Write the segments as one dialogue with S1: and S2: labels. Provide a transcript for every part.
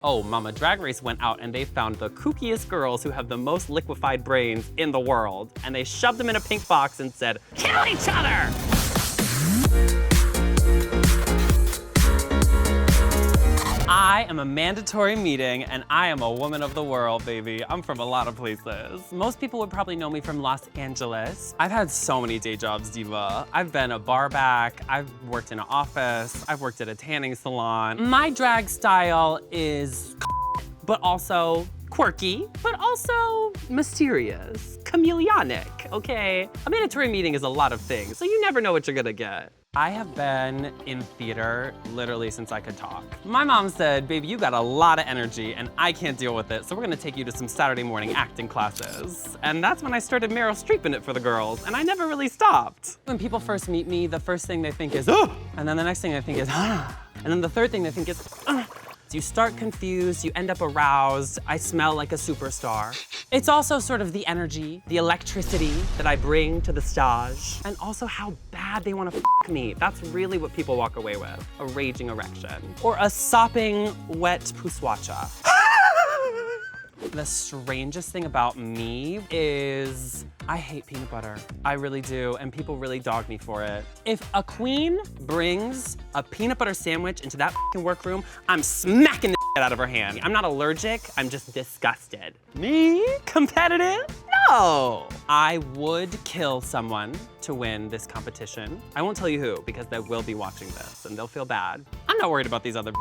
S1: Oh, mama, Drag Race went out and they found the kookiest girls who have the most liquefied brains in the world. And they shoved them in a pink box and said, kill each other! I am a mandatory meeting and I am a woman of the world, baby. I'm from a lot of places. Most people would probably know me from Los Angeles. I've had so many day jobs, diva. I've been a bar back, I've worked in an office, I've worked at a tanning salon. My drag style is but also quirky, but also mysterious, chameleonic, okay? A mandatory meeting is a lot of things, so you never know what you're gonna get. I have been in theater literally since I could talk. My mom said, baby, you got a lot of energy and I can't deal with it, so we're gonna take you to some Saturday morning acting classes. And that's when I started Meryl Streep in it for the girls, and I never really stopped. When people first meet me, the first thing they think is, oh! And then the next thing they think is, ah! And then the third thing they think is, ah! You start confused, you end up aroused, I smell like a superstar. It's also sort of the energy, the electricity that I bring to the stage, and also how bad they want to f me. That's really what people walk away with, a raging erection. Or a sopping, wet puswacha. The strangest thing about me is I hate peanut butter. I really do, and people really dog me for it. If a queen brings a peanut butter sandwich into that f***ing workroom, I'm smacking the shit out of her hand. I'm not allergic, I'm just disgusted. Me? Competitive? No! I would kill someone to win this competition. I won't tell you who, because they will be watching this, and they'll feel bad. I'm not worried about these other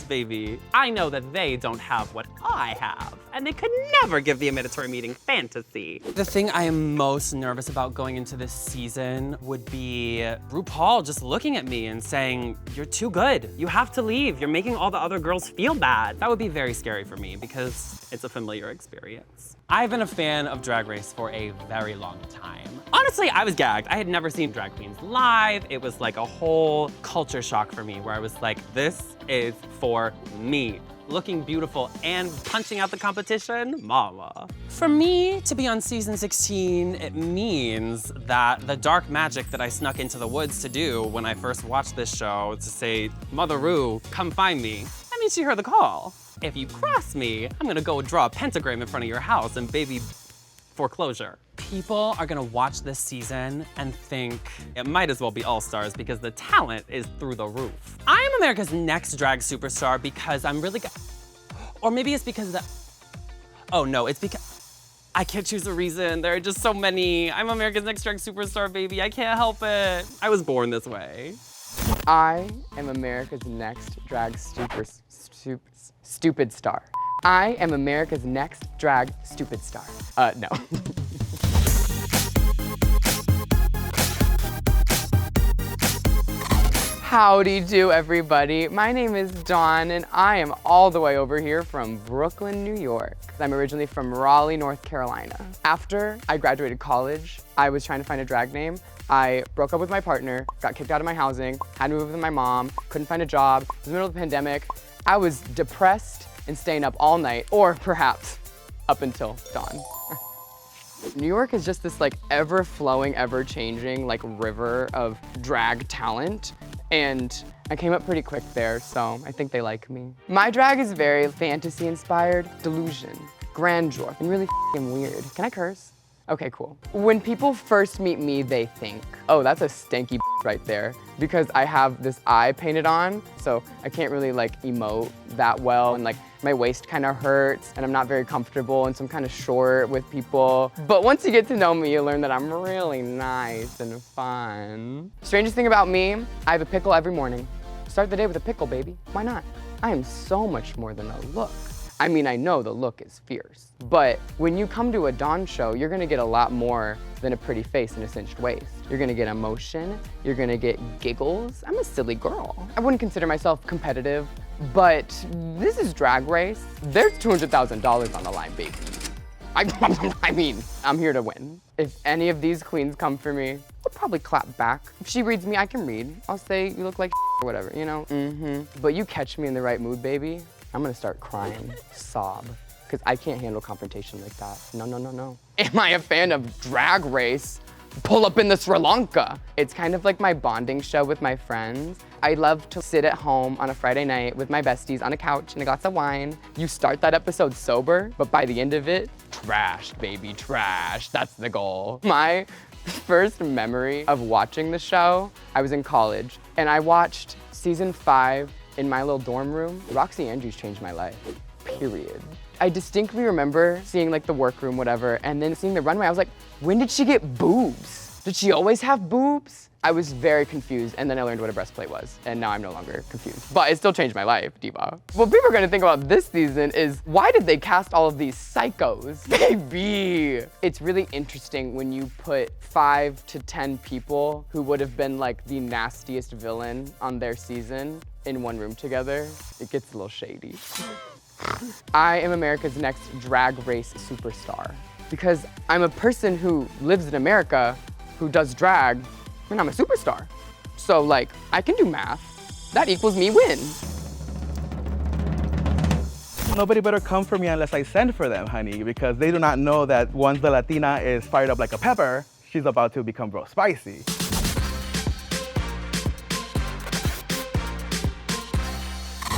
S1: baby. I know that they don't have what I have, and they could never give the mandatory meeting fantasy. The thing I am most nervous about going into this season would be RuPaul just looking at me and saying, you're too good. You have to leave. You're making all the other girls feel bad. That would be very scary for me because it's a familiar experience. I've been a fan of Drag Race for a very long time. Honestly, I was gagged. I had never seen drag queens live. It was like a whole culture shock for me where I was like, this is for me. Looking beautiful and punching out the competition, mama. For me to be on season 16, it means that the dark magic that I snuck into the woods to do when I first watched this show to say, Mother Ru, come find me, that means she heard the call. If you cross me, I'm gonna go draw a pentagram in front of your house and baby foreclosure. People are gonna watch this season and think it might as well be All-Stars because the talent is through the roof. I am America's next drag superstar because I'm really good. Or maybe it's because of the, oh no, it's because, I can't choose a reason. There are just so many. I'm America's next drag superstar, baby. I can't help it. I was born this way.
S2: I am America's next drag stupid star. I am America's next drag stupid star. No. Howdy do, everybody. My name is Dawn, and I am all the way over here from Brooklyn, New York. I'm originally from Raleigh, North Carolina. After I graduated college, I was trying to find a drag name. I broke up with my partner, got kicked out of my housing, had to move with my mom, couldn't find a job. It was the middle of the pandemic. I was depressed and staying up all night, or perhaps up until dawn. New York is just this like ever-flowing, ever-changing like river of drag talent. And I came up pretty quick there, so I think they like me. My drag is very fantasy-inspired, delusion, grandeur, and really f***ing weird. Can I curse? Okay, cool. When people first meet me, they think, oh, that's a stanky right there, because I have this eye painted on, so I can't really like emote that well, and like my waist kind of hurts, and I'm not very comfortable, and so I'm kind of short with people. But once you get to know me, you learn that I'm really nice and fun. Strangest thing about me, I have a pickle every morning. Start the day with a pickle, baby. Why not? I am so much more than a look. I mean, I know the look is fierce, but when you come to a Dawn show, you're gonna get a lot more than a pretty face and a cinched waist. You're gonna get emotion, you're gonna get giggles. I'm a silly girl. I wouldn't consider myself competitive, but this is Drag Race. There's $200,000 on the line, baby. I mean, I'm here to win. If any of these queens come for me, I'll probably clap back. If she reads me, I can read. I'll say, you look like or whatever, you know? But you catch me in the right mood, baby, I'm gonna start crying, sob, because I can't handle confrontation like that. No, no, no, no. Am I a fan of Drag Race? Pull up in the Sri Lanka. It's kind of like my bonding show with my friends. I love to sit at home on a Friday night with my besties on a couch and a glass of wine. You start that episode sober, but by the end of it, trash, baby, trash. That's the goal. My first memory of watching the show, I was in college, and I watched season 5 in my little dorm room. Roxy Andrews changed my life, period. I distinctly remember seeing like the workroom, whatever, and then seeing the runway. I was like, when did she get boobs? Did she always have boobs? I was very confused, and then I learned what a breastplate was, and now I'm no longer confused. But it still changed my life, diva. What people are gonna think about this season is, why did they cast all of these psychos? Baby! It's really interesting when you put 5 to 10 people who would have been like the nastiest villain on their season in one room together. It gets a little shady. I am America's next drag race superstar because I'm a person who lives in America, who does drag, and I'm a superstar. So like, I can do math. That equals me win.
S3: Nobody better come for me unless I send for them, honey, because they do not know that once the Latina is fired up like a pepper, she's about to become real spicy.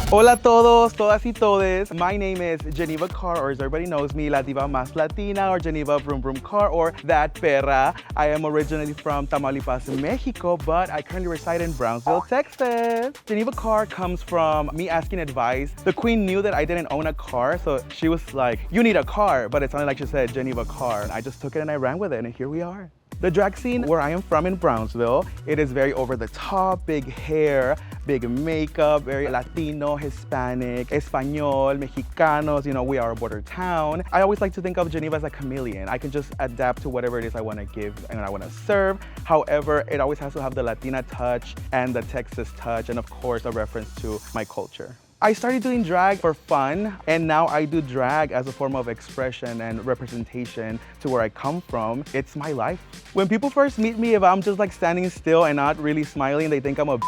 S3: Hola a todos, todas y todes. My name is Geneva Karr, or as everybody knows me, La Diva Más Latina, or Geneva Vroom Vroom Karr, or That Perra. I am originally from Tamaulipas, Mexico, but I currently reside in Brownsville, Texas. Geneva Karr comes from me asking advice. The queen knew that I didn't own a car, so she was like, you need a car, but it sounded like she said Geneva Karr. And I just took it and I ran with it, and here we are. The drag scene where I am from in Brownsville, it is very over the top, big hair, big makeup, very Latino, Hispanic, Espanol, Mexicanos, you know, we are a border town. I always like to think of Geneva as a chameleon. I can just adapt to whatever it is I want to give and I want to serve. However, it always has to have the Latina touch and the Texas touch, and of course, a reference to my culture. I started doing drag for fun, and now I do drag as a form of expression and representation to where I come from. It's my life. When people first meet me, if I'm just like standing still and not really smiling, they think I'm a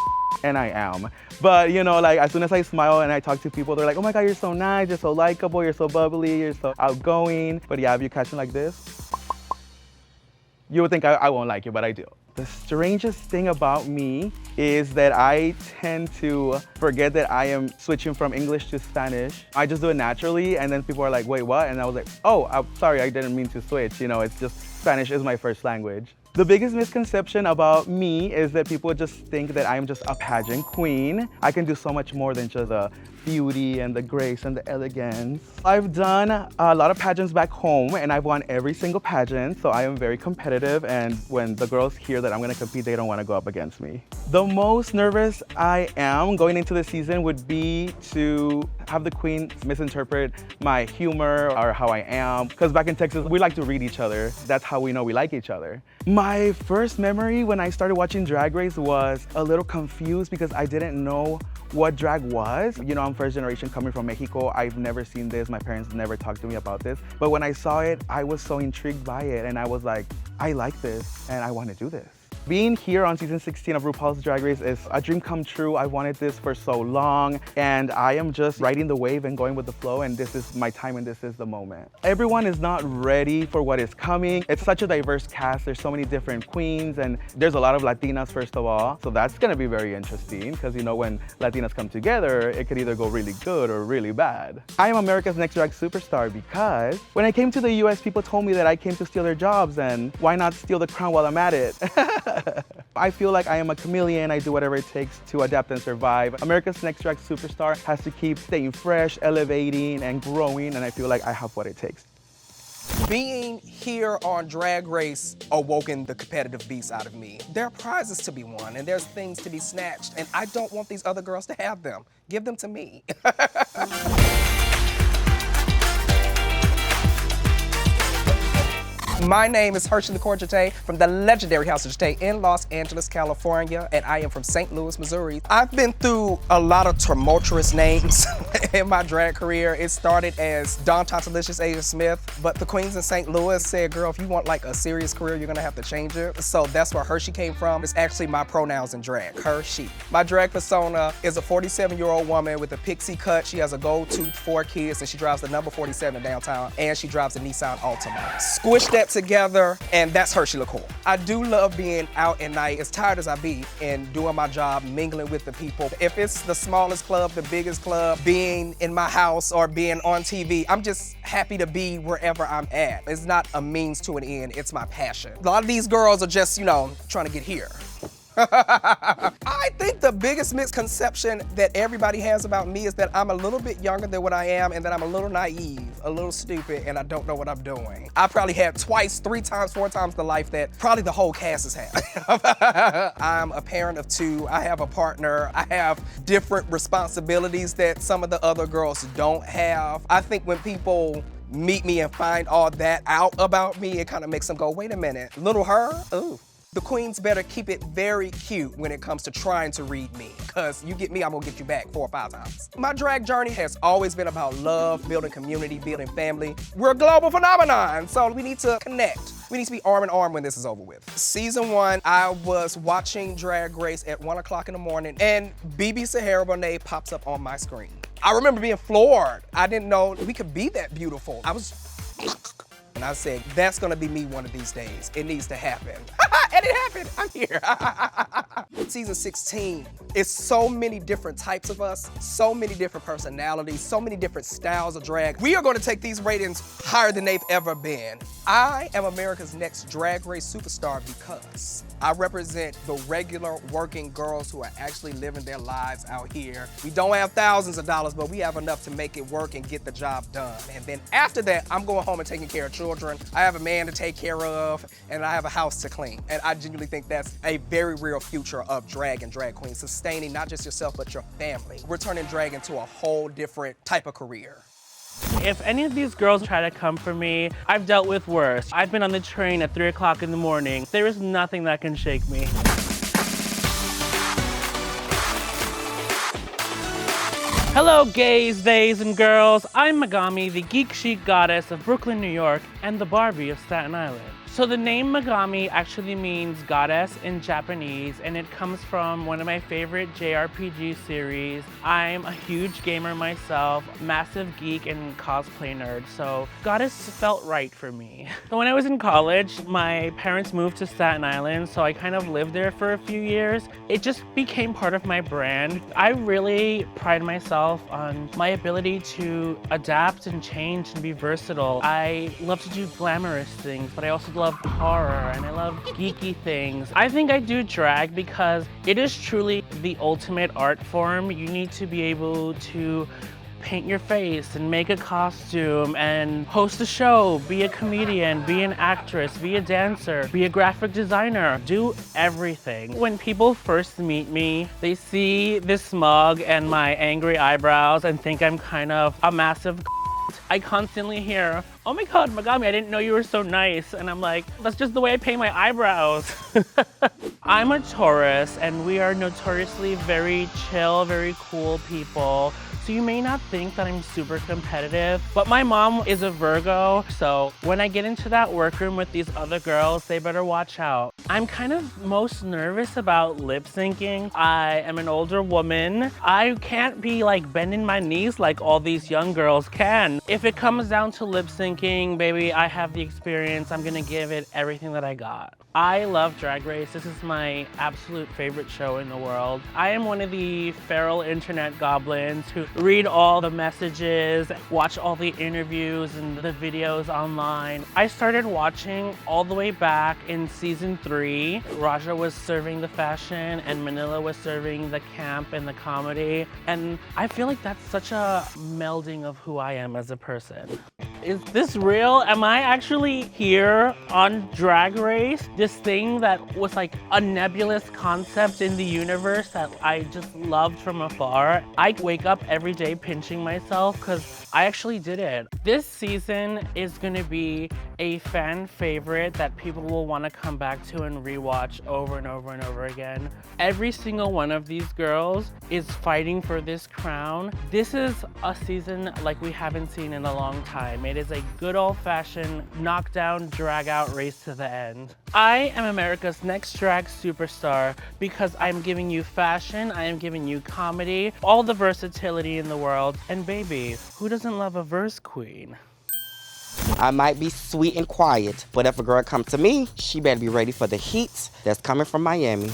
S3: and I am. But you know, like as soon as I smile and I talk to people, they're like, oh my God, you're so nice, you're so likable, you're so bubbly, you're so outgoing. But yeah, if you catch me like this, you would think I won't like you, but I do. The strangest thing about me is that I tend to forget that I am switching from English to Spanish. I just do it naturally, and then people are like, wait, what? And I was like, oh, I'm sorry, I didn't mean to switch. You know, it's just Spanish is my first language. The biggest misconception about me is that people just think that I'm just a pageant queen. I can do so much more than just the beauty and the grace and the elegance. I've done a lot of pageants back home, and I've won every single pageant, so I am very competitive, and when the girls hear that I'm gonna compete, they don't wanna go up against me. The most nervous I am going into the season would be to have the queen misinterpret my humor or how I am, because back in Texas, we like to read each other. That's how we know we like each other. My first memory when I started watching Drag Race was a little confused because I didn't know what drag was. You know, I'm first generation coming from Mexico. I've never seen this. My parents never talked to me about this. But when I saw it, I was so intrigued by it, and I was like, I like this and I want to do this. Being here on season 16 of RuPaul's Drag Race is a dream come true. I wanted this for so long, and I am just riding the wave and going with the flow, and this is my time and this is the moment. Everyone is not ready for what is coming. It's such a diverse cast. There's so many different queens, and there's a lot of Latinas, first of all. So that's gonna be very interesting, because you know, when Latinas come together, it could either go really good or really bad. I am America's next drag superstar because when I came to the US, people told me that I came to steal their jobs, and why not steal the crown while I'm at it? I feel like I am a chameleon. I do whatever it takes to adapt and survive. America's Next Drag Superstar has to keep staying fresh, elevating, and growing, and I feel like I have what it takes.
S4: Being here on Drag Race awoken the competitive beast out of me. There are prizes to be won, and there's things to be snatched, and I don't want these other girls to have them. Give them to me. My name is Hershii Liqcour-Jeté from the legendary House of Jeté in Los Angeles, California, and I am from St. Louis, Missouri. I've been through a lot of tumultuous names in my drag career. It started as Dawn Tonsilicious Asia Smith, but the queens in St. Louis said, girl, if you want like a serious career, you're gonna have to change it. So that's where Hershii came from. It's actually my pronouns in drag, Hershii. My drag persona is a 47-year-old woman with a pixie cut. She has a gold tooth, 4 kids, and she drives the number 47 downtown, and she drives a Nissan Altima. Squish that together, and that's Hershii Liqcour. I do love being out at night, as tired as I be, and doing my job, mingling with the people. If it's the smallest club, the biggest club, being in my house or being on TV, I'm just happy to be wherever I'm at. It's not a means to an end, it's my passion. A lot of these girls are just, you know, trying to get here. I think the biggest misconception that everybody has about me is that I'm a little bit younger than what I am and that I'm a little naive, a little stupid, and I don't know what I'm doing. I probably had twice, 3 times, 4 times the life that probably the whole cast has had. I'm a parent of 2, I have a partner, I have different responsibilities that some of the other girls don't have. I think when people meet me and find all that out about me, it kind of makes them go, wait a minute, little her? Ooh. The queens better keep it very cute when it comes to trying to read me, because you get me, I'm gonna get you back 4 or 5 times. My drag journey has always been about love, building community, building family. We're a global phenomenon, so we need to connect. We need to be arm in arm when this is over with. Season 1, I was watching Drag Race at 1 o'clock in the morning, and BB Sahara Bonet pops up on my screen. I remember being floored. I didn't know we could be that beautiful. And I said, that's gonna be me one of these days. It needs to happen. And it happened, I'm here. Season 16, it's so many different types of us, so many different personalities, so many different styles of drag. We are gonna take these ratings higher than they've ever been. I am America's next Drag Race superstar because I represent the regular working girls who are actually living their lives out here. We don't have thousands of dollars, but we have enough to make it work and get the job done. And then after that, I'm going home and taking care of children. I have a man to take care of, and I have a house to clean. And I genuinely think that's a very real future of drag and drag queens, sustaining not just yourself, but your family. We're turning drag into a whole different type of career.
S5: If any of these girls try to come for me, I've dealt with worse. I've been on the train at 3 o'clock in the morning. There is nothing that can shake me. Hello gays, theys, and girls. I'm Megami, the geek chic goddess of Brooklyn, New York, and the Barbie of Staten Island. So the name Megami actually means goddess in Japanese, and it comes from one of my favorite JRPG series. I'm a huge gamer myself, massive geek and cosplay nerd, so goddess felt right for me. So when I was in college, my parents moved to Staten Island, so I kind of lived there for a few years. It just became part of my brand. I really pride myself on my ability to adapt and change and be versatile. I love to do glamorous things, but I also love horror and I love geeky things. I think I do drag because it is truly the ultimate art form. You need to be able to paint your face and make a costume and host a show, be a comedian, be an actress, be a dancer, be a graphic designer, do everything. When people first meet me, they see this smug and my angry eyebrows and think I'm kind of a massive I constantly hear, oh my God, Megami, I didn't know you were so nice. And I'm like, that's just the way I paint my eyebrows. I'm a Taurus and we are notoriously very chill, very cool people. So you may not think that I'm super competitive, but my mom is a Virgo, so when I get into that workroom with these other girls, they better watch out. I'm kind of most nervous about lip syncing. I am an older woman. I can't be like bending my knees like all these young girls can. If it comes down to lip syncing, baby, I have the experience. I'm gonna give it everything that I got. I love Drag Race. This is my absolute favorite show in the world. I am one of the feral internet goblins who read all the messages, watch all the interviews and the videos online. I started watching all the way back in season 3. Raja was serving the fashion and Manila was serving the camp and the comedy. And I feel like that's such a melding of who I am as a person. Is this real? Am I actually here on Drag Race? This thing that was like a nebulous concept in the universe that I just loved from afar. I wake up every day pinching myself because I actually did it. This season is gonna be a fan favorite that people will want to come back to and rewatch over and over and over again. Every single one of these girls is fighting for this crown. This is a season like we haven't seen in a long time. It is a good old-fashioned knockdown, drag-out race to the end. I am America's next drag superstar because I'm giving you fashion, I am giving you comedy, all the versatility in the world, and baby, who doesn't love a verse queen?
S6: I might be sweet and quiet, but if a girl comes to me, she better be ready for the heat that's coming from Miami.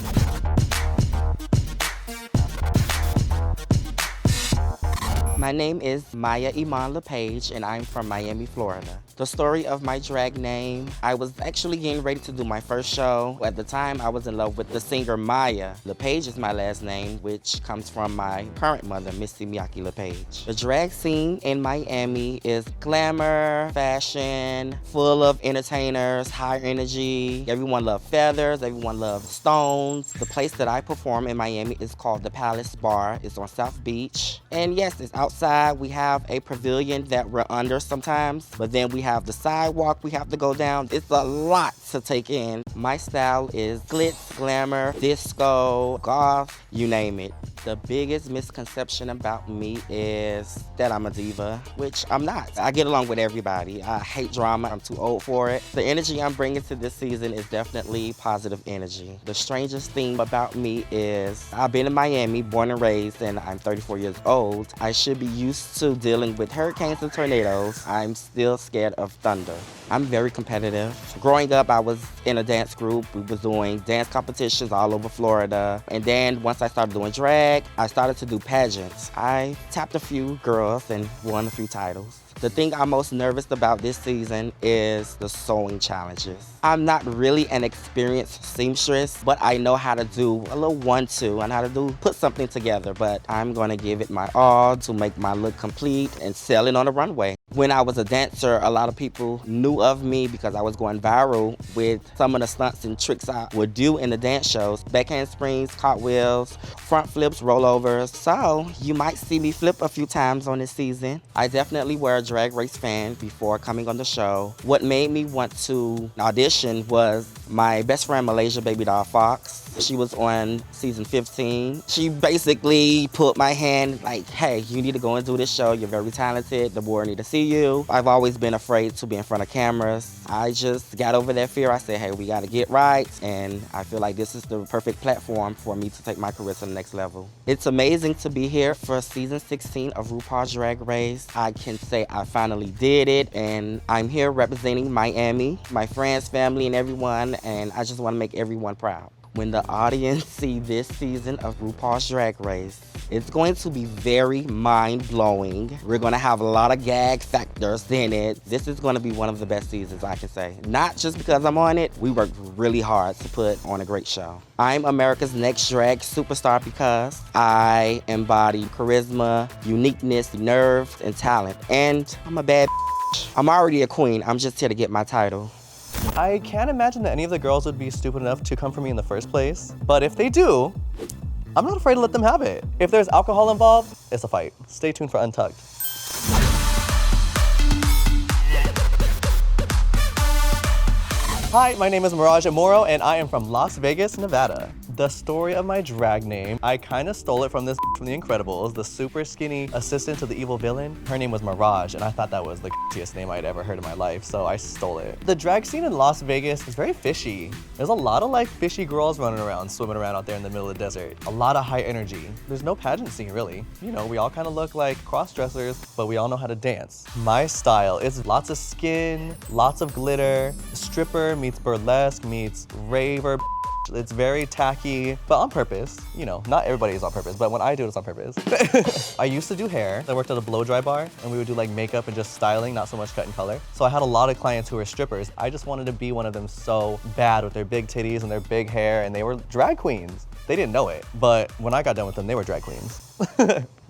S6: My name is Mhi'ya Iman LePage, and I'm from Miami, Florida. The story of my drag name, I was actually getting ready to do my first show. At the time, I was in love with the singer Mhi'ya. LePage is my last name, which comes from my current mother, Missy Miyake LePage. The drag scene in Miami is glamour, fashion, full of entertainers, high energy. Everyone loves feathers, everyone loves stones. The place that I perform in Miami is called the Palace Bar. It's on South Beach. And yes, it's outside. We have a pavilion that we're under sometimes, but then we have the sidewalk we have to go down. It's a lot to take in. My style is glitz, glamour, disco, goth, you name it. The biggest misconception about me is that I'm a diva, which I'm not. I get along with everybody. I hate drama. I'm too old for it. The energy I'm bringing to this season is definitely positive energy. The strangest thing about me is I've been in Miami, born and raised, and I'm 34 years old. I should be used to dealing with hurricanes and tornadoes. I'm still scared of thunder. I'm very competitive. Growing up, I was in a dance group. We was doing dance competitions all over Florida. And then once I started doing drag, I started to do pageants. I tapped a few girls and won a few titles. The thing I'm most nervous about this season is the sewing challenges. I'm not really an experienced seamstress, but I know how to do a little 1-2 and how to put something together, but I'm gonna give it my all to make my look complete and sell it on the runway. When I was a dancer, a lot of people knew of me because I was going viral with some of the stunts and tricks I would do in the dance shows. Backhand springs, cartwheels, front flips, rollovers. So you might see me flip a few times on this season. I definitely were a Drag Race fan before coming on the show. What made me want to audition was my best friend Malaysia Baby Doll Fox. She was on season 15. She basically put my hand like, hey, you need to go and do this show. You're very talented. The world need to see you. I've always been afraid to be in front of cameras. I just got over that fear. I said, hey, we got to get right. And I feel like this is the perfect platform for me to take my career to the next level. It's amazing to be here for season 16 of RuPaul's Drag Race. I can say I finally did it. And I'm here representing Miami, my friends, family, and everyone. And I just want to make everyone proud. When the audience see this season of RuPaul's Drag Race, it's going to be very mind-blowing. We're going to have a lot of gag factors in it. This is going to be one of the best seasons, I can say. Not just because I'm on it, we worked really hard to put on a great show. I'm America's next drag superstar because I embody charisma, uniqueness, nerve, and talent. And I'm a bad bitch. I'm already a queen. I'm just here to get my title.
S7: I can't imagine that any of the girls would be stupid enough to come for me in the first place. But if they do, I'm not afraid to let them have it. If there's alcohol involved, it's a fight. Stay tuned for Untucked. Hi, my name is Mirage Amoro, and I am from Las Vegas, Nevada. The story of my drag name, I kind of stole it from this from The Incredibles, the super skinny assistant to the evil villain. Her name was Mirage, and I thought that was the cutest name I'd ever heard in my life, so I stole it. The drag scene in Las Vegas is very fishy. There's a lot of like fishy girls running around, swimming around out there in the middle of the desert. A lot of high energy. There's no pageant scene, really. You know, we all kind of look like cross-dressers, but we all know how to dance. My style is lots of skin, lots of glitter, stripper meets burlesque meets raver. It's very tacky, but on purpose. You know, not everybody is on purpose, but when I do it, it's on purpose. I used to do hair. I worked at a blow dry bar, and we would do like makeup and just styling, not so much cut and color. So I had a lot of clients who were strippers. I just wanted to be one of them so bad with their big titties and their big hair, and they were drag queens. They didn't know it, but when I got done with them, they were drag queens.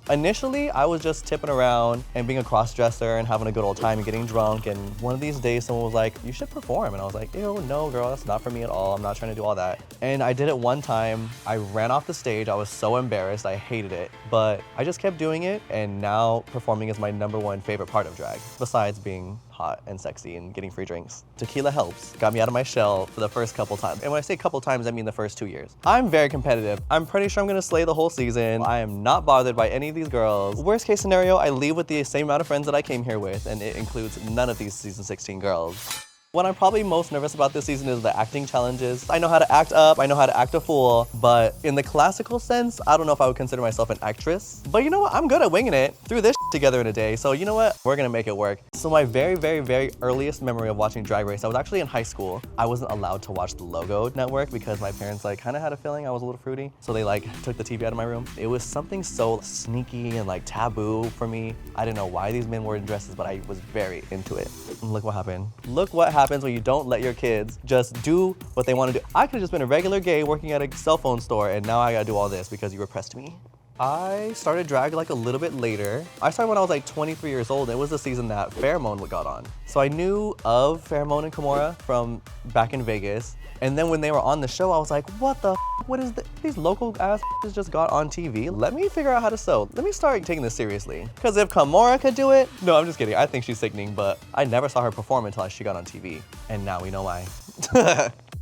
S7: Initially, I was just tipping around and being a cross-dresser and having a good old time and getting drunk, and one of these days someone was like, you should perform, and I was like, ew, no girl, that's not for me at all, I'm not trying to do all that. And I did it one time. I ran off the stage, I was so embarrassed, I hated it, but I just kept doing it, and now performing is my #1 favorite part of drag, besides being hot and sexy and getting free drinks. Tequila helps, got me out of my shell for the first couple times. And when I say couple times, I mean the first 2 years. I'm very competitive. I'm pretty sure I'm gonna slay the whole season. I am not bothered by any of these girls. Worst case scenario, I leave with the same amount of friends that I came here with, and it includes none of these season 16 girls. What I'm probably most nervous about this season is the acting challenges. I know how to act up, I know how to act a fool, but in the classical sense, I don't know if I would consider myself an actress. But you know what, I'm good at winging it. Threw this together in a day, so you know what, we're gonna make it work. So my very, very, very earliest memory of watching Drag Race, I was actually in high school. I wasn't allowed to watch the Logo Network because my parents like kind of had a feeling I was a little fruity, so they like took the TV out of my room. It was something so sneaky and like taboo for me. I didn't know why these men wore in dresses, but I was very into it. And look what happened. Look what happens when you don't let your kids just do what they want to do. I could have just been a regular gay working at a cell phone store, and now I gotta do all this because you repressed me. I started drag like a little bit later. I started when I was like 23 years old. It was the season that Pheromone got on. So I knew of Pheromone and Kimura from back in Vegas. And then when they were on the show, I was like, what the what is these local ass just got on TV? Let me figure out how to sew. Let me start taking this seriously. Because if Kimura could do it, no, I'm just kidding. I think she's sickening, but I never saw her perform until she got on TV. And now we know why.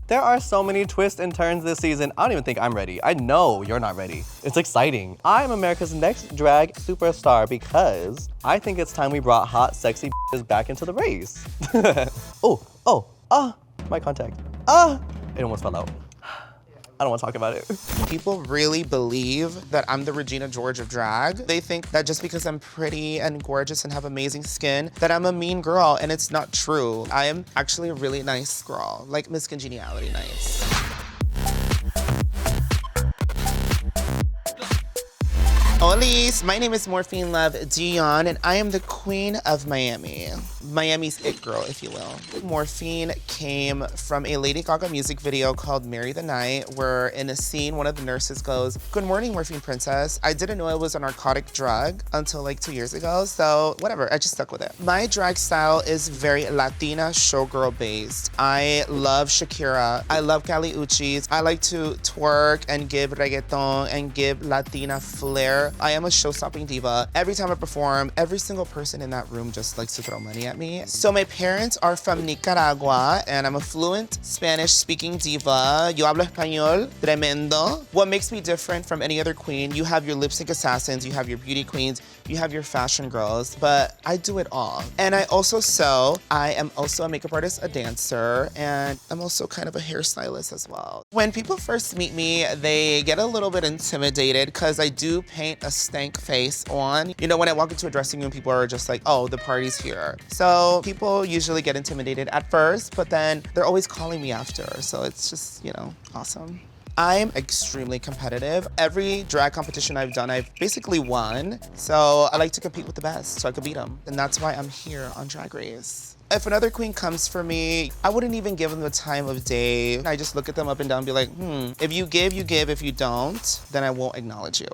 S7: There are so many twists and turns this season, I don't even think I'm ready. I know you're not ready. It's exciting. I'm America's next drag superstar because I think it's time we brought hot, sexy bitches back into the race. My contact. It almost fell out. I don't want to talk about it.
S8: People really believe that I'm the Regina George of drag. They think that just because I'm pretty and gorgeous and have amazing skin, that I'm a mean girl, and it's not true. I am actually a really nice girl, like Miss Congeniality nice. Olis, my name is Morphine Love Dion, and I am the queen of Miami. Miami's it girl, if you will. Morphine came from a Lady Gaga music video called Marry the Night, where in a scene, one of the nurses goes, "Good morning, Morphine Princess." I didn't know it was a narcotic drug until like 2 years ago, so whatever, I just stuck with it. My drag style is very Latina showgirl based. I love Shakira, I love Cali Uchis. I like to twerk and give reggaeton and give Latina flair. I am a show-stopping diva. Every time I perform, every single person in that room just likes to throw money at me. So my parents are from Nicaragua, and I'm a fluent Spanish-speaking diva. Yo hablo español, tremendo. What makes me different from any other queen, you have your lip sync assassins, you have your beauty queens, you have your fashion girls, but I do it all. And I also sew. I am also a makeup artist, a dancer, and I'm also kind of a hairstylist as well. When people first meet me, they get a little bit intimidated because I do paint a stank face on. You know, when I walk into a dressing room, people are just like, oh, the party's here. So people usually get intimidated at first, but then they're always calling me after. So it's just, you know, awesome. I'm extremely competitive. Every drag competition I've done, I've basically won. So I like to compete with the best so I can beat them. And that's why I'm here on Drag Race. If another queen comes for me, I wouldn't even give them the time of day. I just look at them up and down and be like, if you give, you give. If you don't, then I won't acknowledge you.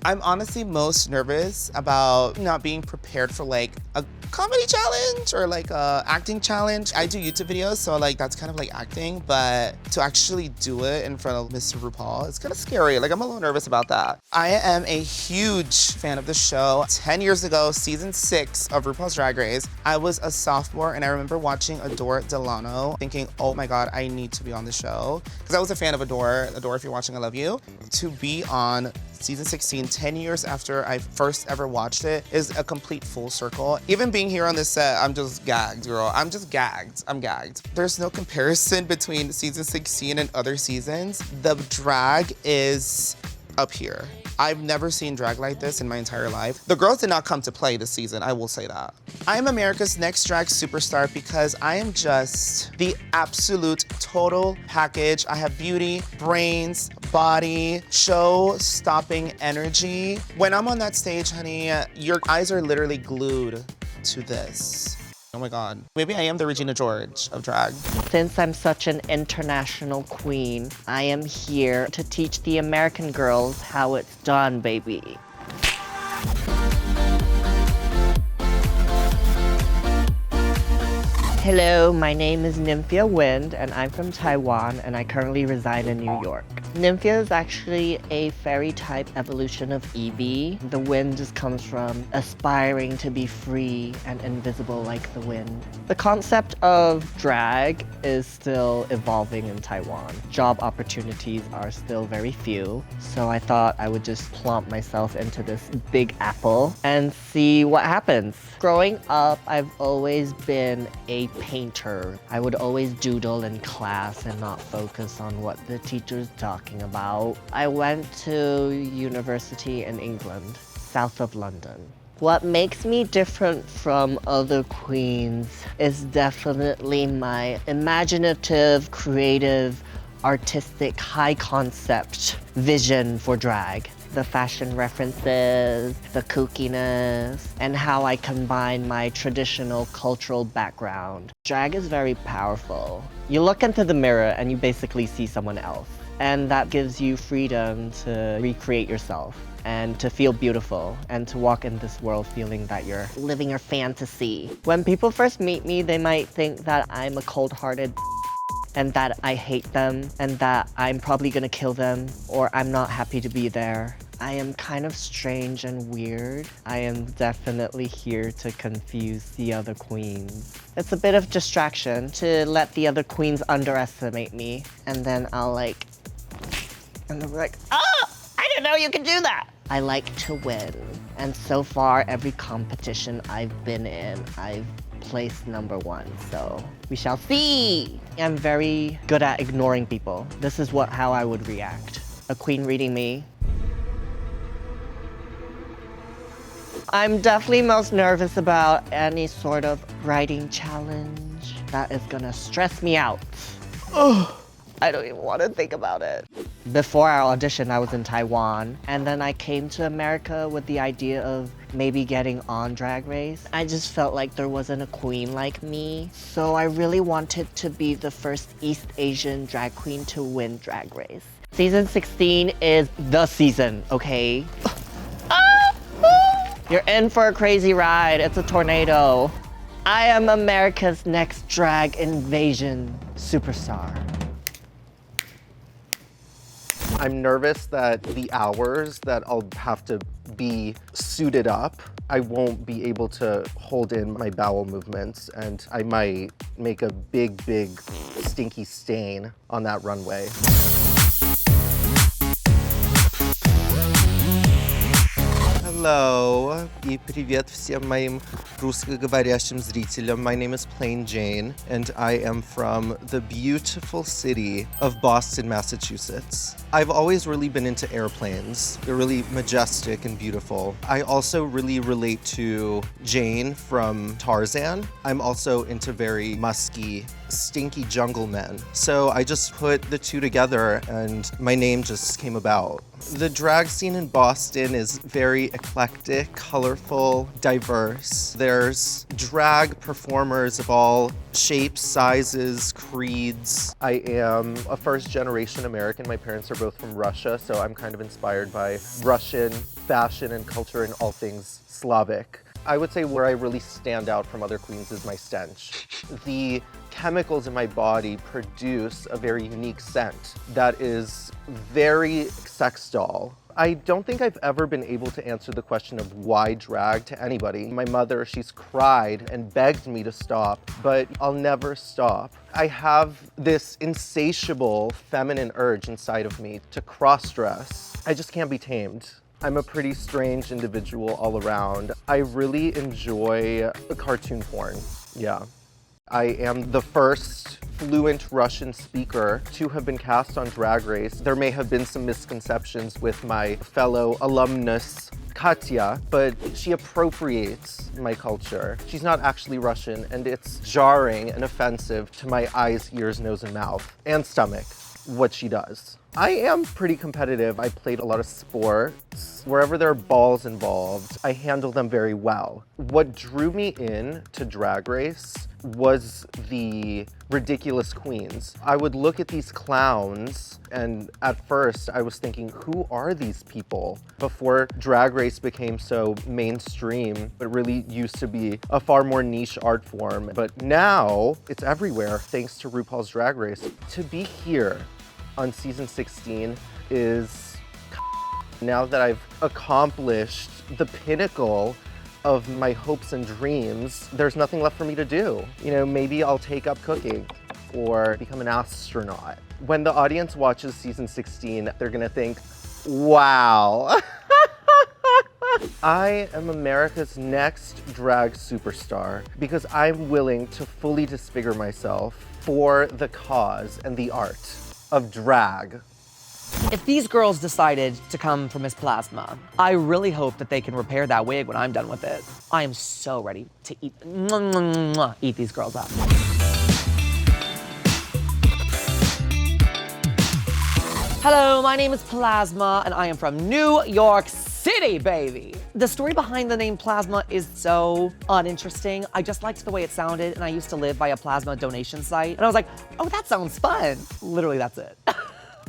S8: I'm honestly most nervous about not being prepared for like a comedy challenge or like a acting challenge. I do YouTube videos, so like that's kind of like acting, but to actually do it in front of Mr. RuPaul, it's kind of scary. Like I'm a little nervous about that. I am a huge fan of the show. 10 years ago, season 6 of RuPaul's Drag Race, I was a sophomore and I remember watching Adore Delano thinking, oh my God, I need to be on the show. Because I was a fan of Adore. Adore, if you're watching, I love you. To be on season 16, 10 years after I first ever watched it, is a complete full circle. Even being here on this set, I'm just gagged, girl. I'm just gagged. I'm gagged. There's no comparison between season 16 and other seasons. The drag is up here. I've never seen drag like this in my entire life. The girls did not come to play this season, I will say that. I am America's next drag superstar because I am just the absolute total package. I have beauty, brains, body, show-stopping energy. When I'm on that stage, honey, your eyes are literally glued to this. Oh my God. Maybe I am the Regina George of drag.
S9: Since I'm such an international queen, I am here to teach the American girls how it's done, baby. Hello, my name is Nymphia Wind, and I'm from Taiwan, and I currently reside in New York. Nymphia is actually a fairy type evolution of Eevee. The wind just comes from aspiring to be free and invisible like the wind. The concept of drag is still evolving in Taiwan. Job opportunities are still very few, so I thought I would just plump myself into this big apple and see what happens. Growing up, I've always been a painter. I would always doodle in class and not focus on what the teacher's talking about. I went to university in England, south of London. What makes me different from other queens is definitely my imaginative, creative, artistic, high concept vision for drag. The fashion references, the kookiness, and how I combine my traditional cultural background. Drag is very powerful. You look into the mirror and you basically see someone else. And that gives you freedom to recreate yourself and to feel beautiful and to walk in this world feeling that you're living your fantasy. When people first meet me, they might think that I'm a cold-hearted and that I hate them and that I'm probably gonna kill them or I'm not happy to be there. I am kind of strange and weird. I am definitely here to confuse the other queens. It's a bit of distraction to let the other queens underestimate me, and then I'll like, and they'll be like, oh, I didn't know you could do that. I like to win, and so far every competition I've been in, I've placed #1, so we shall see. I'm very good at ignoring people. This is how I would react. A queen reading me. I'm definitely most nervous about any sort of writing challenge that is gonna stress me out. Oh, I don't even want to think about it. Before our audition, I was in Taiwan, and then I came to America with the idea of maybe getting on Drag Race. I just felt like there wasn't a queen like me, so I really wanted to be the first East Asian drag queen to win Drag Race. Season 16 is the season, okay? You're in for a crazy ride. It's a tornado. I am America's next drag invasion superstar.
S7: I'm nervous that the hours that I'll have to be suited up, I won't be able to hold in my bowel movements, and I might make a big, stinky stain on that runway. Hello, и привет всем моим русскоговорящим зрителям. My name is Plain Jane, and I am from the beautiful city of Boston, Massachusetts. I've always really been into airplanes. They're really majestic and beautiful. I also really relate to Jane from Tarzan. I'm also into very musky, stinky jungle men. So I just put the two together and my name just came about. The drag scene in Boston is very eclectic, colorful, diverse. There's drag performers of all shapes, sizes, creeds. I am a first-generation American. My parents are both from Russia, so I'm kind of inspired by Russian fashion and culture and all things Slavic. I would say where I really stand out from other queens is my stench. The chemicals in my body produce a very unique scent that is very sex doll. I don't think I've ever been able to answer the question of why drag to anybody. My mother, she's cried and begged me to stop, but I'll never stop. I have this insatiable feminine urge inside of me to cross-dress. I just can't be tamed. I'm a pretty strange individual all around. I really enjoy cartoon porn, yeah. I am the first fluent Russian speaker to have been cast on Drag Race. There may have been some misconceptions with my fellow alumnus, Katya, but she appropriates my culture. She's not actually Russian, and it's jarring and offensive to my eyes, ears, nose, and mouth, and stomach, what she does. I am pretty competitive. I played a lot of sports. Wherever there are balls involved, I handle them very well. What drew me in to Drag Race was the ridiculous queens. I would look at these clowns, and at first I was thinking, who are these people? Before Drag Race became so mainstream, it really used to be a far more niche art form. But now it's everywhere, thanks to RuPaul's Drag Race. To be here on season 16 is now that I've accomplished the pinnacle of my hopes and dreams, there's nothing left for me to do. You know, maybe I'll take up cooking or become an astronaut. When the audience watches season 16, they're gonna think, wow. I am America's next drag superstar because I'm willing to fully disfigure myself for the cause and the art of drag.
S10: If these girls decided to come for Miss Plasma, I really hope that they can repair that wig when I'm done with it. I am so ready to eat these girls up. Hello, my name is Plasma, and I am from New York City, baby. The story behind the name Plasma is so uninteresting. I just liked the way it sounded, and I used to live by a plasma donation site, and I was like, oh, that sounds fun. Literally, that's it.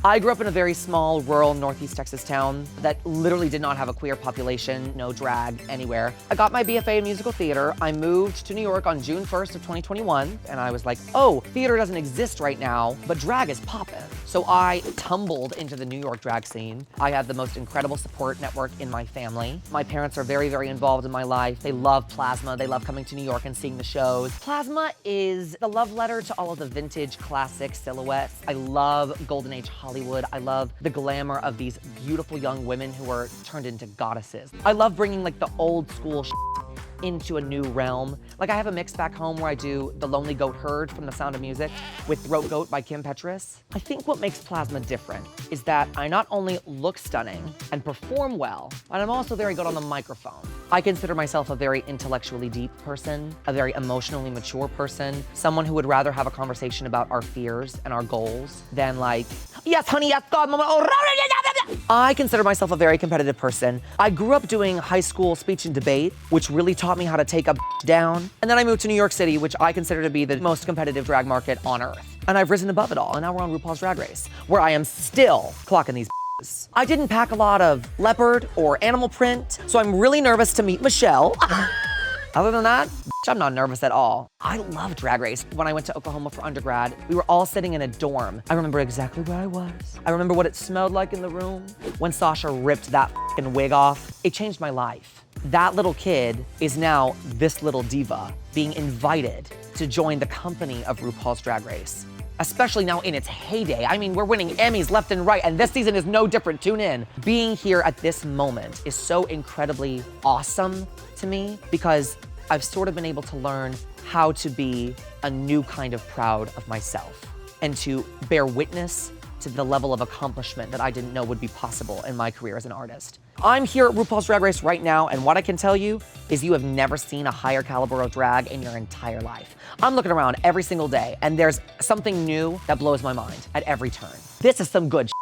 S10: I grew up in a very small, rural Northeast Texas town that literally did not have a queer population, no drag anywhere. I got my BFA in musical theater. I moved to New York on June 1st of 2021, and I was like, oh, theater doesn't exist right now, but drag is poppin'. So I tumbled into the New York drag scene. I have the most incredible support network in my family. My parents are very, very involved in my life. They love Plasma. They love coming to New York and seeing the shows. Plasma is the love letter to all of the vintage classic silhouettes. I love Golden Age Hollywood. I love the glamour of these beautiful young women who are turned into goddesses. I love bringing like the old school into a new realm. Like I have a mix back home where I do The Lonely Goat Herd from The Sound of Music with Throat Goat by Kim Petras. I think what makes Plasma different is that I not only look stunning and perform well, but I'm also very good on the microphone. I consider myself a very intellectually deep person, a very emotionally mature person, someone who would rather have a conversation about our fears and our goals than like, yes, honey, yes, God, mama, oh, I consider myself a very competitive person. I grew up doing high school speech and debate, which really taught me how to take a down. And then I moved to New York City, which I consider to be the most competitive drag market on earth. And I've risen above it all, and now we're on RuPaul's Drag Race, where I am still clocking these I didn't pack a lot of leopard or animal print, so I'm really nervous to meet Michelle. Other than that, I'm not nervous at all. I love Drag Race. When I went to Oklahoma for undergrad, we were all sitting in a dorm. I remember exactly where I was. I remember what it smelled like in the room. When Sasha ripped that f***ing wig off, it changed my life. That little kid is now this little diva being invited to join the company of RuPaul's Drag Race. Especially now in its heyday. I mean, we're winning Emmys left and right, and this season is no different. Tune in. Being here at this moment is so incredibly awesome to me because I've sort of been able to learn how to be a new kind of proud of myself and to bear witness to the level of accomplishment that I didn't know would be possible in my career as an artist. I'm here at RuPaul's Drag Race right now, and what I can tell you is you have never seen a higher caliber of drag in your entire life. I'm looking around every single day, and there's something new that blows my mind at every turn. This is some good shit.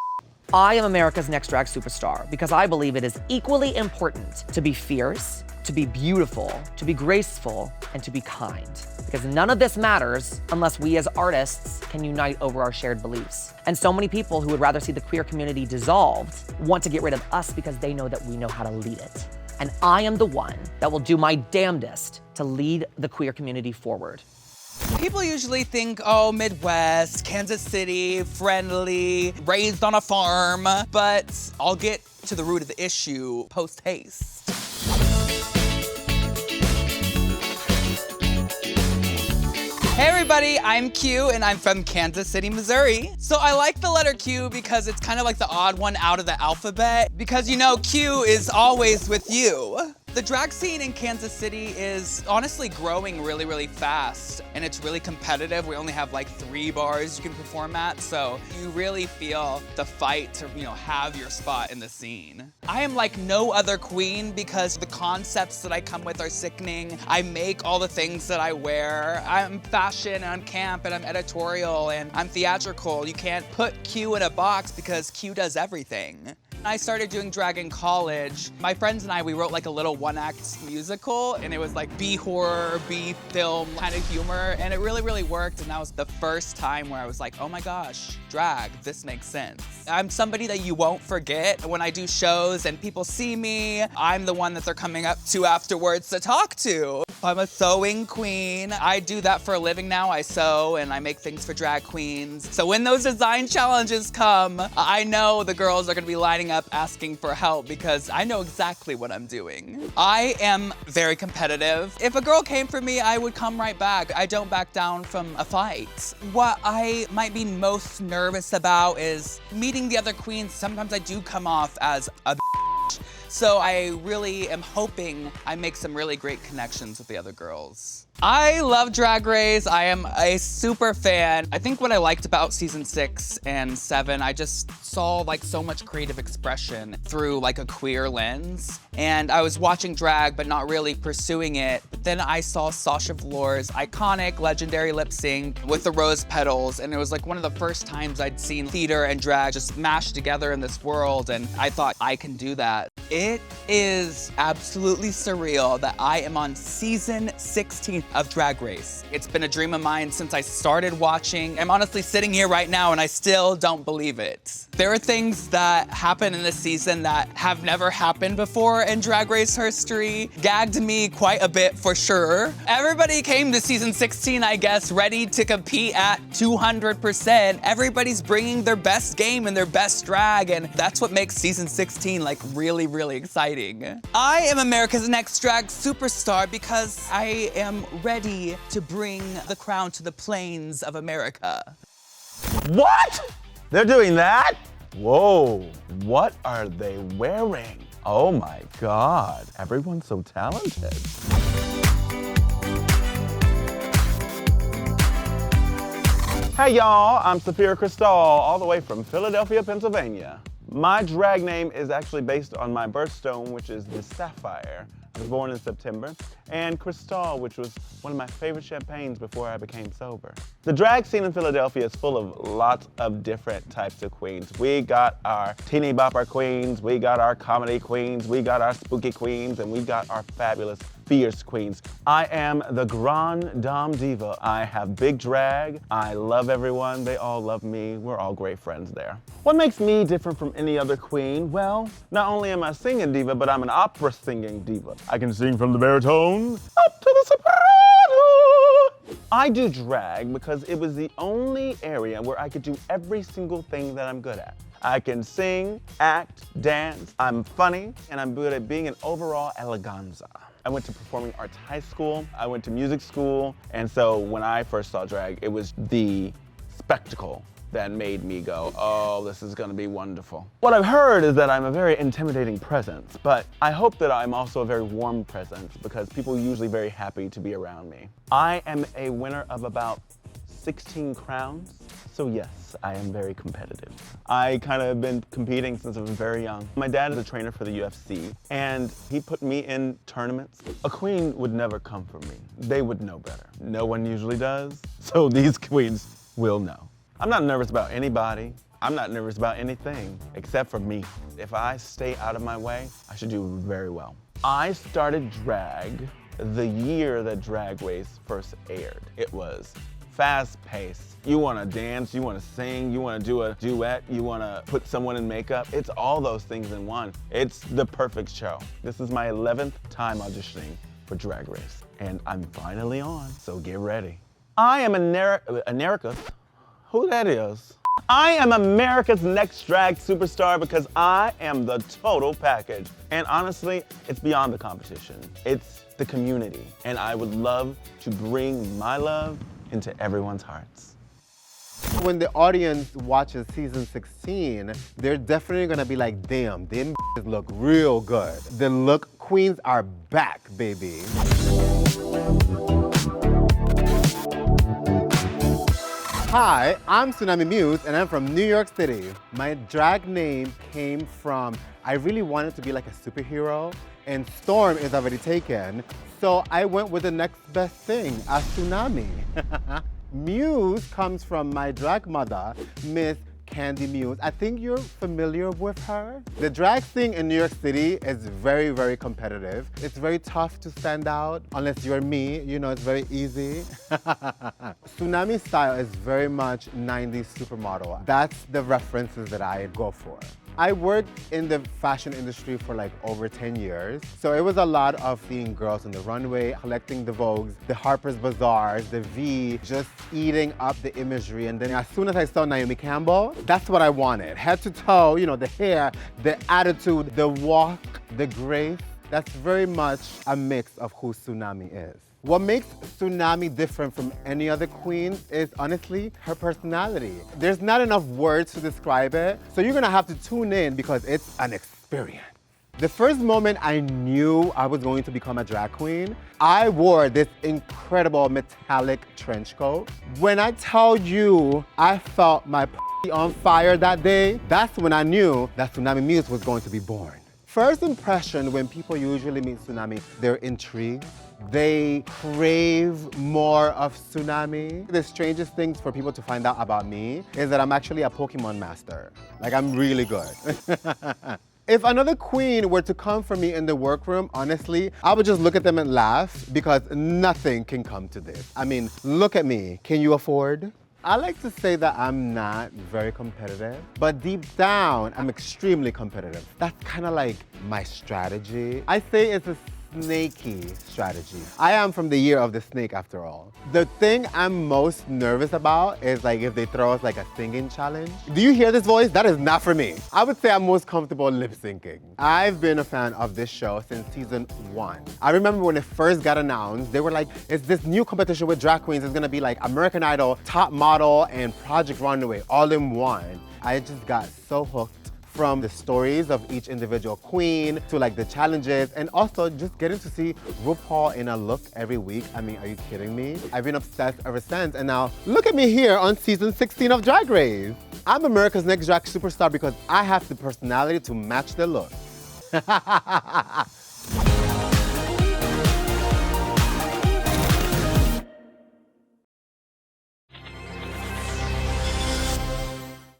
S10: I am America's next drag superstar because I believe it is equally important to be fierce, to be beautiful, to be graceful, and to be kind. Because none of this matters unless we as artists can unite over our shared beliefs. And so many people who would rather see the queer community dissolved want to get rid of us because they know that we know how to lead it. And I am the one that will do my damnedest to lead the queer community forward.
S11: People usually think, oh, Midwest, Kansas City, friendly, raised on a farm, but I'll get to the root of the issue post-haste. Hey everybody, I'm Q and I'm from Kansas City, Missouri. So I like the letter Q because it's kind of like the odd one out of the alphabet because you know Q is always with you. The drag scene in Kansas City is honestly growing really, really fast and it's really competitive. We only have like 3 bars you can perform at, so you really feel the fight to, have your spot in the scene. I am like no other queen because the concepts that I come with are sickening. I make all the things that I wear. I'm fashion and I'm camp and I'm editorial and I'm theatrical. You can't put Q in a box because Q does everything. I started doing drag in college. My friends and I, we wrote like a little one-act musical and it was like B-horror, B-film kind of humor and it really, really worked and that was the first time where I was like, oh my gosh, drag, this makes sense. I'm somebody that you won't forget. When I do shows and people see me, I'm the one that they're coming up to afterwards to talk to. I'm a sewing queen. I do that for a living now. I sew and I make things for drag queens. So when those design challenges come, I know the girls are gonna be lining up asking for help because I know exactly what I'm doing. I am very competitive. If a girl came for me, I would come right back. I don't back down from a fight. What I might be most nervous about is meeting the other queens. Sometimes I do come off as a bitch. So I really am hoping I make some really great connections with the other girls. I love Drag Race. I am a super fan. I think what I liked about season 6 and 7, I just saw like so much creative expression through like a queer lens. And I was watching drag, but not really pursuing it. But then I saw Sasha Velour's iconic, legendary lip sync with the rose petals. And it was like one of the first times I'd seen theater and drag just mashed together in this world. And I thought, I can do that. It is absolutely surreal that I am on season 16 of Drag Race. It's been a dream of mine since I started watching. I'm honestly sitting here right now and I still don't believe it. There are things that happen in this season that have never happened before in Drag Race history. Gagged me quite a bit for sure. Everybody came to season 16, I guess, ready to compete at 200%. Everybody's bringing their best game and their best drag, and that's what makes season 16 like really, really exciting. I am America's Next Drag Superstar because I am ready to bring the crown to the plains of America.
S3: What? They're doing that? Whoa, what are they wearing? Oh my God, everyone's so talented. Hey y'all, I'm Sapphira Cristál, all the way from Philadelphia, Pennsylvania. My drag name is actually based on my birthstone, which is the Sapphire. I was born in September, and Cristál, which was one of my favorite champagnes before I became sober. The drag scene in Philadelphia is full of lots of different types of queens. We got our teeny bopper queens, we got our comedy queens, we got our spooky queens, and we got our fabulous fierce queens. I am the Grande Dame Diva. I have big drag. I love everyone. They all love me. We're all great friends there. What makes me different from any other queen? Well, not only am I a singing diva, but I'm an opera singing diva. I can sing from the baritone up to the soprano. I do drag because it was the only area where I could do every single thing that I'm good at. I can sing, act, dance, I'm funny, and I'm good at being an overall eleganza. I went to performing arts high school, I went to music school, and so when I first saw drag, it was the spectacle that made me go, oh, this is gonna be wonderful. What I've heard is that I'm a very intimidating presence, but I hope that I'm also a very warm presence because people are usually very happy to be around me. I am a winner of about 16 crowns, so yes, I am very competitive. I kind of have been competing since I was very young. My dad is a trainer for the UFC, and he put me in tournaments. A queen would never come for me. They would know better. No one usually does, so these queens will know. I'm not nervous about anybody. I'm not nervous about anything, except for me. If I stay out of my way, I should do very well. I started drag the year that Drag Race first aired. It was fast-paced. You want to dance, you want to sing, you want to do a duet, you want to put someone in makeup. It's all those things in one. It's the perfect show. This is my 11th time auditioning for Drag Race, and I'm finally on, so get ready. I am America's, who that is? I am America's Next Drag Superstar because I am the total package. And honestly, it's beyond the competition. It's the community, and I would love to bring my love into everyone's hearts.
S12: When the audience watches season 16, they're definitely gonna be like, damn, them look real good. The look queens are back, baby. Hi, I'm Xunami Muse, and I'm from New York City. My drag name came from, I really wanted to be like a superhero, and Storm is already taken, so I went with the next best thing, a tsunami. Muse comes from my drag mother, Miss Candy Muse. I think you're familiar with her. The drag scene in New York City is very, very competitive. It's very tough to stand out unless you're me. You know, it's very easy. Xunami style is very much 90s supermodel. That's the references that I go for. I worked in the fashion industry for like over 10 years. So it was a lot of seeing girls on the runway, collecting the Vogues, the Harper's Bazaars, the V, just eating up the imagery. And then as soon as I saw Naomi Campbell, that's what I wanted. Head to toe, you know, the hair, the attitude, the walk, the grace. That's very much a mix of who Xunami is. What makes Xunami different from any other queen is honestly her personality. There's not enough words to describe it, so you're gonna have to tune in because it's an experience. The first moment I knew I was going to become a drag queen, I wore this incredible metallic trench coat. When I tell you I felt my on fire that day, that's when I knew that Xunami Muse was going to be born. First impression when people usually meet Xunami, they're intrigued. They crave more of Xunami. The strangest things for people to find out about me is that I'm actually a Pokemon master. Like, I'm really good. If another queen were to come for me in the workroom, honestly, I would just look at them and laugh because nothing can come to this. I mean, look at me. Can you afford? I like to say that I'm not very competitive, but deep down, I'm extremely competitive. That's kind of like my strategy. I say it's a snaky strategy. I am from the year of the snake after all. The thing I'm most nervous about is like if they throw us like a singing challenge. Do you hear this voice? That is not for me. I would say I'm most comfortable lip syncing. I've been a fan of this show since season 1. I remember when it first got announced, they were like, it's this new competition with drag queens. It's gonna be like American Idol, Top Model, and Project Runway all in one. I just got so hooked. From the stories of each individual queen to like the challenges and also just getting to see RuPaul in a look every week. I mean, are you kidding me? I've been obsessed ever since and now look at me here on season 16 of Drag Race. I'm America's Next Drag Superstar because I have the personality to match the look.